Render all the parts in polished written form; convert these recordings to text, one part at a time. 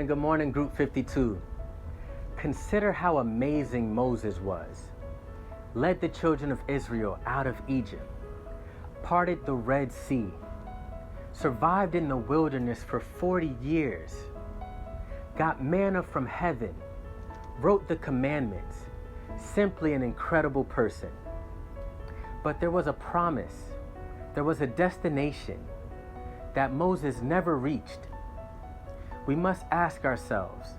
Good morning, Group 52. Consider how amazing Moses was. Led the children of Israel out of Egypt, parted the Red Sea, survived in the wilderness for 40 years, got manna from heaven, wrote the commandments, simply an incredible person. But there was a promise, there was a destination that Moses never reached. We must ask ourselves,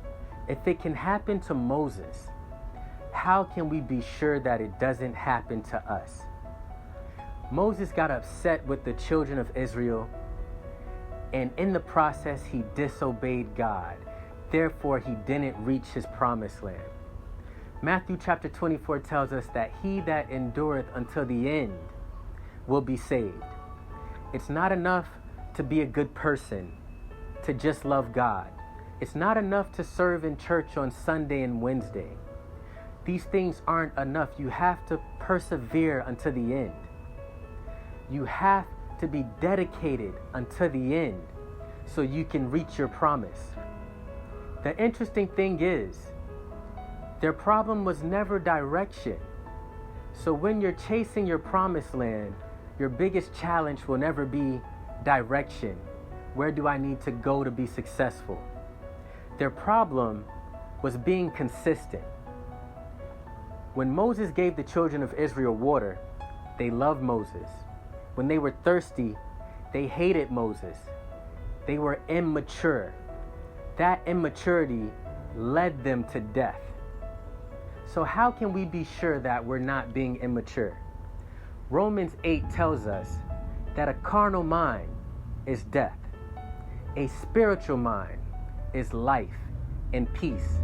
if it can happen to Moses, how can we be sure that it doesn't happen to us? Moses got upset with the children of Israel, and in the process, he disobeyed God. Therefore, he didn't reach his promised land. Matthew chapter 24 tells us that he that endureth until the end will be saved. It's not enough to be a good person, to just love God. It's not enough to serve in church on Sunday and Wednesday. These things aren't enough. You have to persevere until the end. You have to be dedicated until the end so you can reach your promise. The interesting thing is, their problem was never direction. So when you're chasing your promised land, your biggest challenge will never be direction. Where do I need to go to be successful? Their problem was being consistent. When Moses gave the children of Israel water, they loved Moses. When they were thirsty, they hated Moses. They were immature. That immaturity led them to death. So how can we be sure that we're not being immature? Romans 8 tells us that a carnal mind is death. A spiritual mind is life and peace.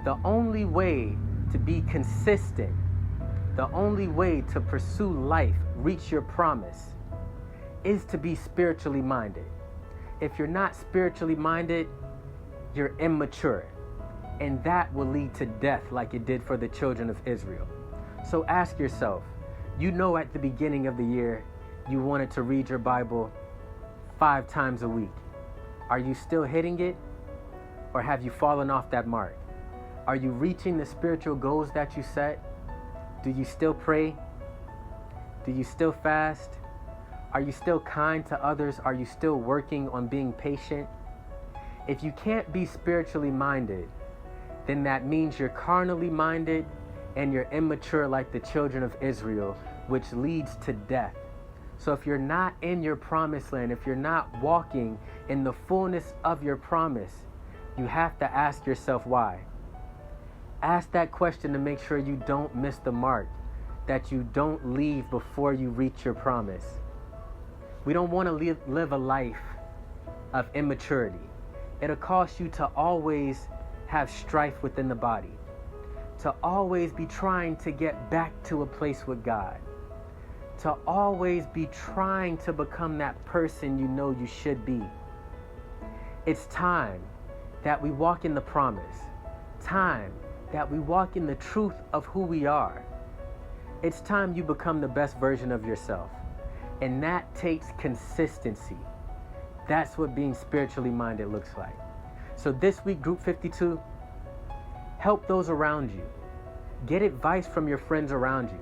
The only way to be consistent, the only way to pursue life, reach your promise, is to be spiritually minded. If you're not spiritually minded, you're immature. And that will lead to death like it did for the children of Israel. So ask yourself, you know at the beginning of the year, you wanted to read your Bible 5 times a week. Are you still hitting it? Or have you fallen off that mark? Are you reaching the spiritual goals that you set? Do you still pray? Do you still fast? Are you still kind to others? Are you still working on being patient? If you can't be spiritually minded, then that means you're carnally minded and you're immature like the children of Israel, which leads to death. So if you're not in your promised land, if you're not walking in the fullness of your promise, you have to ask yourself why. Ask that question to make sure you don't miss the mark, that you don't leave before you reach your promise. We don't want to live a life of immaturity. It'll cause you to always have strife within the body, to always be trying to get back to a place with God, to always be trying to become that person you know you should be. It's time that we walk in the promise, time that we walk in the truth of who we are. It's time you become the best version of yourself. And that takes consistency. That's what being spiritually minded looks like. So this week, Group 52, help those around you. Get advice from your friends around you.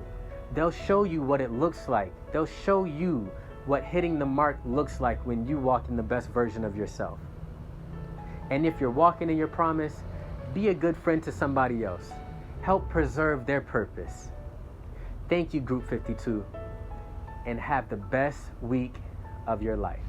They'll show you what it looks like. They'll show you what hitting the mark looks like when you walk in the best version of yourself. And if you're walking in your promise, be a good friend to somebody else. Help preserve their purpose. Thank you, Group 52, and have the best week of your life.